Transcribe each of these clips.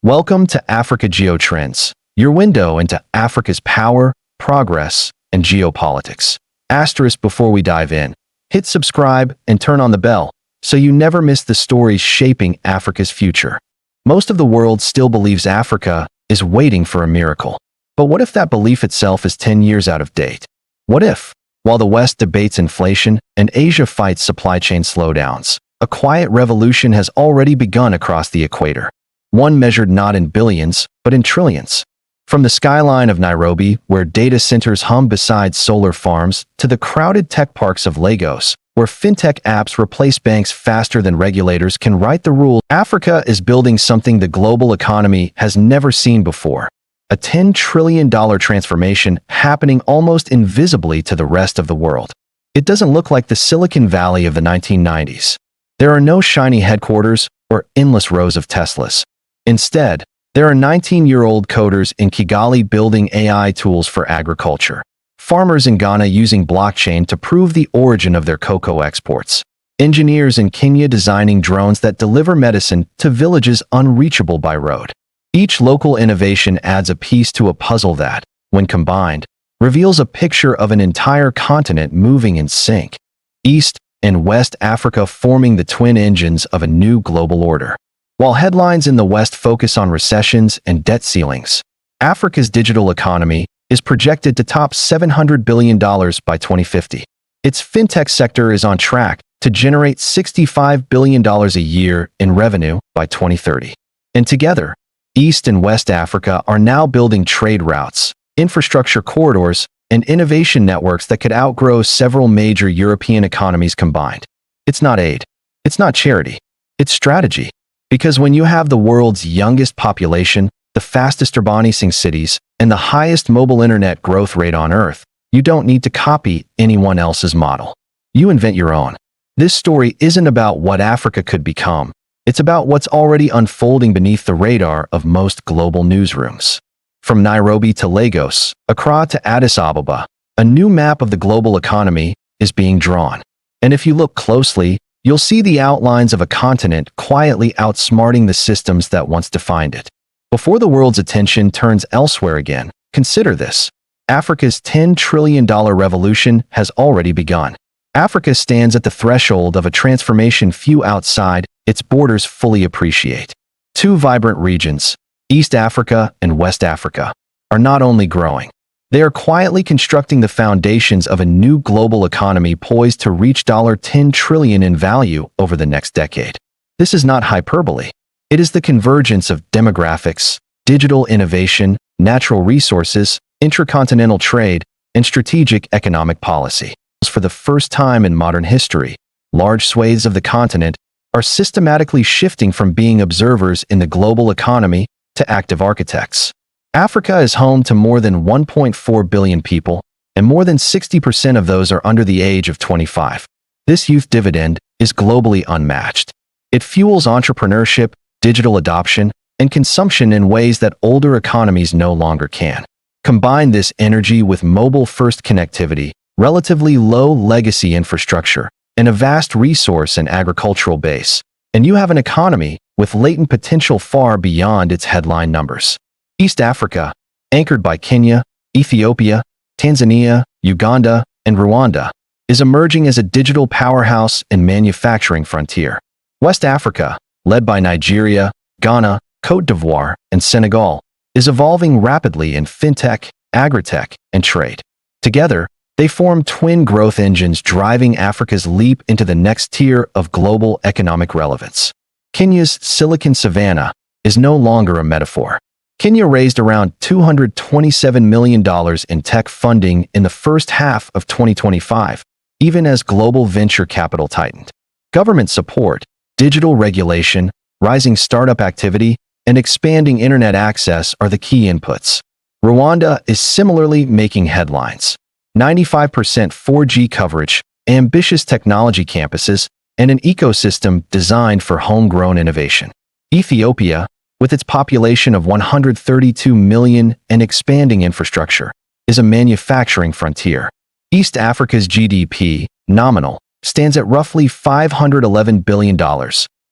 Welcome to Africa Geotrends, your window into Africa's power, progress, and geopolitics. Asterisk before we dive in, hit subscribe and turn on the bell so you never miss the stories shaping Africa's future. Most of the world still believes Africa is waiting for a miracle. But what if that belief itself is 10 years out of date? What if, while the West debates inflation and Asia fights supply chain slowdowns, a quiet revolution has already begun across the equator? One measured not in billions, but in trillions. From the skyline of Nairobi, where data centers hum beside solar farms, to the crowded tech parks of Lagos, where fintech apps replace banks faster than regulators can write the rules, Africa is building something the global economy has never seen before. A $10 trillion transformation happening almost invisibly to the rest of the world. It doesn't look like the Silicon Valley of the 1990s. There are no shiny headquarters or endless rows of Teslas. Instead, there are 19-year-old coders in Kigali building AI tools for agriculture, farmers in Ghana using blockchain to prove the origin of their cocoa exports, engineers in Kenya designing drones that deliver medicine to villages unreachable by road. Each local innovation adds a piece to a puzzle that, when combined, reveals a picture of an entire continent moving in sync. East and West Africa forming the twin engines of a new global order. While headlines in the West focus on recessions and debt ceilings, Africa's digital economy is projected to top $700 billion by 2050. Its fintech sector is on track to generate $65 billion a year in revenue by 2030. And together, East and West Africa are now building trade routes, infrastructure corridors, and innovation networks that could outgrow several major European economies combined. It's not aid. It's not charity. It's strategy. Because when you have the world's youngest population, the fastest urbanizing cities, and the highest mobile internet growth rate on Earth, you don't need to copy anyone else's model. You invent your own. This story isn't about what Africa could become. It's about what's already unfolding beneath the radar of most global newsrooms. From Nairobi to Lagos, Accra to Addis Ababa, a new map of the global economy is being drawn. And if you look closely, you'll see the outlines of a continent quietly outsmarting the systems that once defined it. Before the world's attention turns elsewhere again, consider this. Africa's $10 trillion revolution has already begun. Africa stands at the threshold of a transformation few outside its borders fully appreciate. Two vibrant regions, East Africa and West Africa, are not only growing. They are quietly constructing the foundations of a new global economy poised to reach $10 trillion in value over the next decade. This is not hyperbole. It is the convergence of demographics, digital innovation, natural resources, intercontinental trade, and strategic economic policy. For the first time in modern history, large swathes of the continent are systematically shifting from being observers in the global economy to active architects. Africa is home to more than 1.4 billion people, and more than 60% of those are under the age of 25. This youth dividend is globally unmatched. It fuels entrepreneurship, digital adoption, and consumption in ways that older economies no longer can. Combine this energy with mobile-first connectivity, relatively low legacy infrastructure, and a vast resource and agricultural base, and you have an economy with latent potential far beyond its headline numbers. East Africa, anchored by Kenya, Ethiopia, Tanzania, Uganda, and Rwanda, is emerging as a digital powerhouse and manufacturing frontier. West Africa, led by Nigeria, Ghana, Côte d'Ivoire, and Senegal, is evolving rapidly in fintech, agritech, and trade. Together, they form twin growth engines driving Africa's leap into the next tier of global economic relevance. Kenya's Silicon Savannah is no longer a metaphor. Kenya raised around $227 million in tech funding in the first half of 2025, even as global venture capital tightened. Government support, digital regulation, rising startup activity, and expanding internet access are the key inputs. Rwanda is similarly making headlines. 95% 4G coverage, ambitious technology campuses, and an ecosystem designed for homegrown innovation. Ethiopia, with its population of 132 million and expanding infrastructure, is a manufacturing frontier. East Africa's GDP, nominal, stands at roughly $511 billion,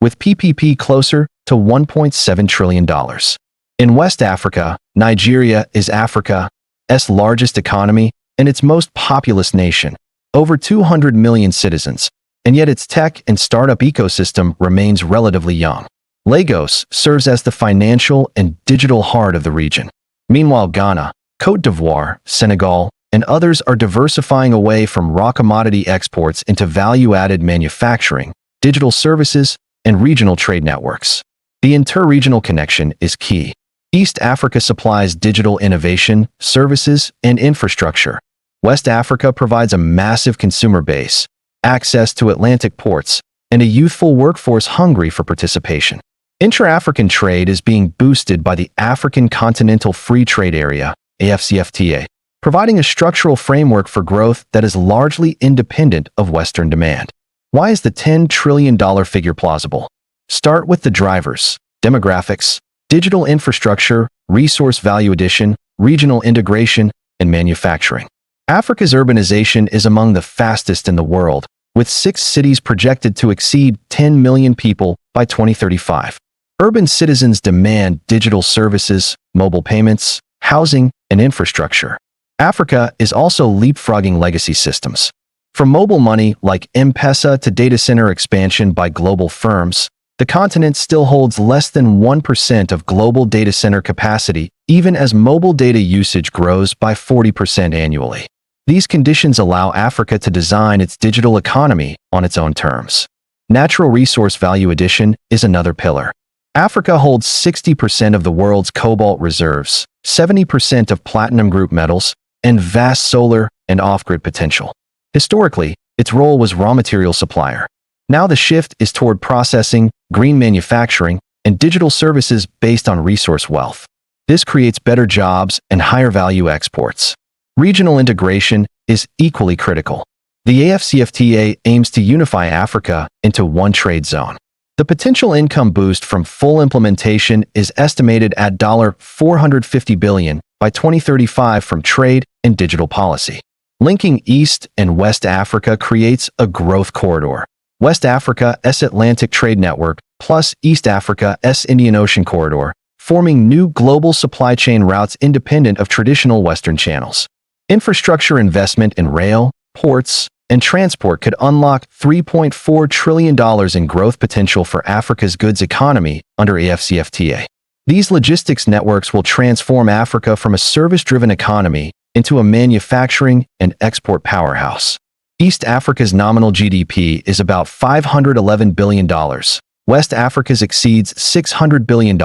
with PPP closer to $1.7 trillion. In West Africa, Nigeria is Africa's largest economy and its most populous nation, over 200 million citizens, and yet its tech and startup ecosystem remains relatively young. Lagos serves as the financial and digital heart of the region. Meanwhile, Ghana, Côte d'Ivoire, Senegal, and others are diversifying away from raw commodity exports into value-added manufacturing, digital services, and regional trade networks. The inter-regional connection is key. East Africa supplies digital innovation, services, and infrastructure. West Africa provides a massive consumer base, access to Atlantic ports, and a youthful workforce hungry for participation. Intra-African trade is being boosted by the African Continental Free Trade Area, AfCFTA, providing a structural framework for growth that is largely independent of Western demand. Why is the $10 trillion figure plausible? Start with the drivers: demographics, digital infrastructure, resource value addition, regional integration, and manufacturing. Africa's urbanization is among the fastest in the world, with 6 cities projected to exceed 10 million people by 2035. Urban citizens demand digital services, mobile payments, housing, and infrastructure. Africa is also leapfrogging legacy systems. From mobile money like M-Pesa to data center expansion by global firms, the continent still holds less than 1% of global data center capacity, even as mobile data usage grows by 40% annually. These conditions allow Africa to design its digital economy on its own terms. Natural resource value addition is another pillar. Africa holds 60% of the world's cobalt reserves, 70% of platinum group metals, and vast solar and off-grid potential. Historically, its role was raw material supplier. Now the shift is toward processing, green manufacturing, and digital services based on resource wealth. This creates better jobs and higher value exports. Regional integration is equally critical. The AfCFTA aims to unify Africa into one trade zone. The potential income boost from full implementation is estimated at $450 billion by 2035 from trade and digital policy. Linking East and West Africa creates a growth corridor. West Africa's Atlantic Trade Network plus East Africa's Indian Ocean Corridor, forming new global supply chain routes independent of traditional Western channels. Infrastructure investment in rail, ports, and transport could unlock $3.4 trillion in growth potential for Africa's goods economy under AfCFTA. These logistics networks will transform Africa from a service-driven economy into a manufacturing and export powerhouse. East Africa's nominal GDP is about $511 billion. West Africa's exceeds $600 billion,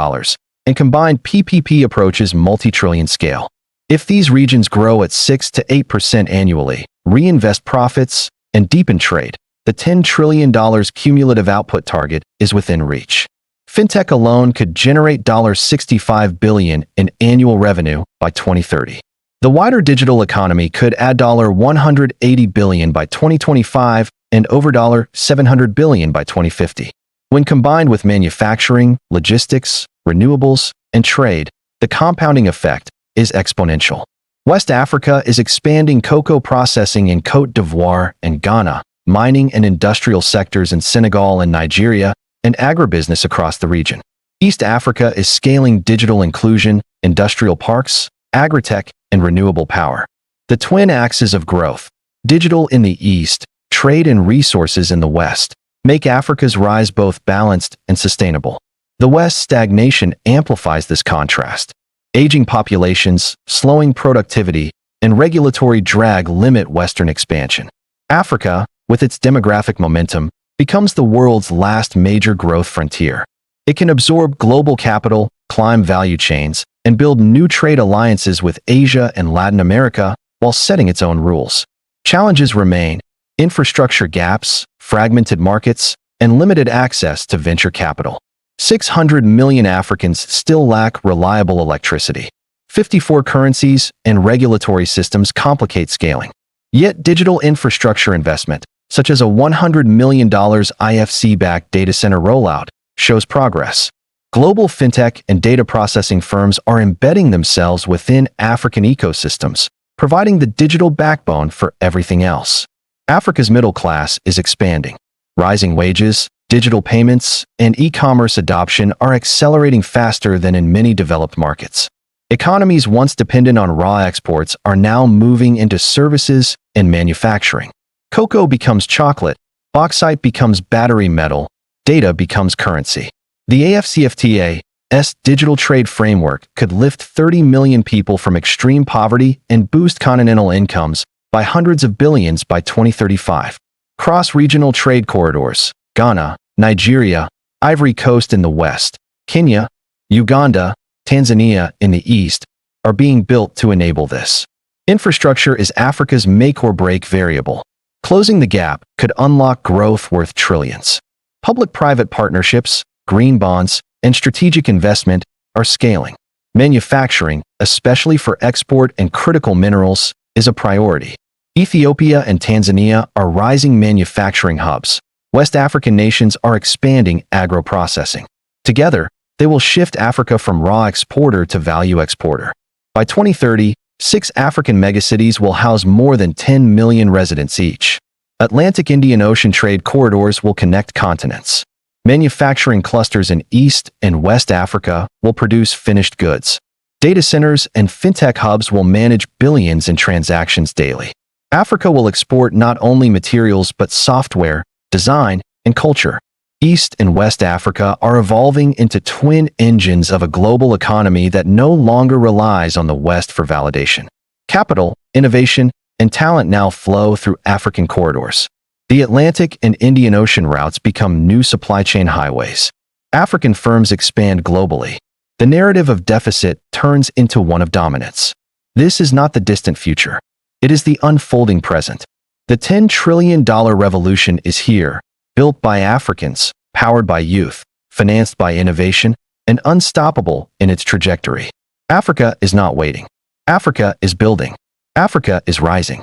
and combined PPP approaches multi-trillion scale. If these regions grow at 6 to 8% annually, reinvest profits, and deepen trade, the $10 trillion cumulative output target is within reach. Fintech alone could generate $65 billion in annual revenue by 2030. The wider digital economy could add $180 billion by 2025 and over $700 billion by 2050. When combined with manufacturing, logistics, renewables, and trade, the compounding effect is exponential. West Africa is expanding cocoa processing in Côte d'Ivoire and Ghana, mining and industrial sectors in Senegal and Nigeria, and agribusiness across the region. East Africa is scaling digital inclusion, industrial parks, agritech, and renewable power. The twin axes of growth, digital in the East, trade and resources in the West, make Africa's rise both balanced and sustainable. The West's stagnation amplifies this contrast. Aging populations, slowing productivity, and regulatory drag limit Western expansion. Africa, with its demographic momentum, becomes the world's last major growth frontier. It can absorb global capital, climb value chains, and build new trade alliances with Asia and Latin America while setting its own rules. Challenges remain: infrastructure gaps, fragmented markets, and limited access to venture capital. 600 million Africans still lack reliable electricity. 54 currencies and regulatory systems complicate scaling. Yet digital infrastructure investment, such as a $100 million IFC-backed data center rollout, shows progress. Global fintech and data processing firms are embedding themselves within African ecosystems, providing the digital backbone for everything else. Africa's middle class is expanding. Rising wages, digital payments, and e-commerce adoption are accelerating faster than in many developed markets. Economies once dependent on raw exports are now moving into services and manufacturing. Cocoa becomes chocolate, bauxite becomes battery metal, data becomes currency. The AFCFTA's digital trade framework could lift 30 million people from extreme poverty and boost continental incomes by hundreds of billions by 2035. Cross-regional trade corridors: Ghana, Nigeria, Ivory Coast in the west, Kenya, Uganda, Tanzania in the east, are being built to enable this. Infrastructure is Africa's make-or-break variable. Closing the gap could unlock growth worth trillions. Public-private partnerships, green bonds, and strategic investment are scaling. Manufacturing, especially for export and critical minerals, is a priority. Ethiopia and Tanzania are rising manufacturing hubs. West African nations are expanding agro-processing. Together, they will shift Africa from raw exporter to value exporter. By 2030, 6 African megacities will house more than 10 million residents each. Atlantic-Indian Ocean trade corridors will connect continents. Manufacturing clusters in East and West Africa will produce finished goods. Data centers and fintech hubs will manage billions in transactions daily. Africa will export not only materials but software, design, and culture. East and West Africa are evolving into twin engines of a global economy that no longer relies on the West for validation. Capital, innovation, and talent now flow through African corridors. The Atlantic and Indian Ocean routes become new supply chain highways. African firms expand globally. The narrative of deficit turns into one of dominance. This is not the distant future. It is the unfolding present. The $10 trillion revolution is here, built by Africans, powered by youth, financed by innovation, and unstoppable in its trajectory. Africa is not waiting. Africa is building. Africa is rising.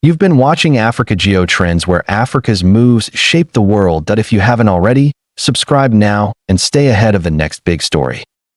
You've been watching Africa Geo Trends, where Africa's moves shape the world. If you haven't already, subscribe now and stay ahead of the next big story.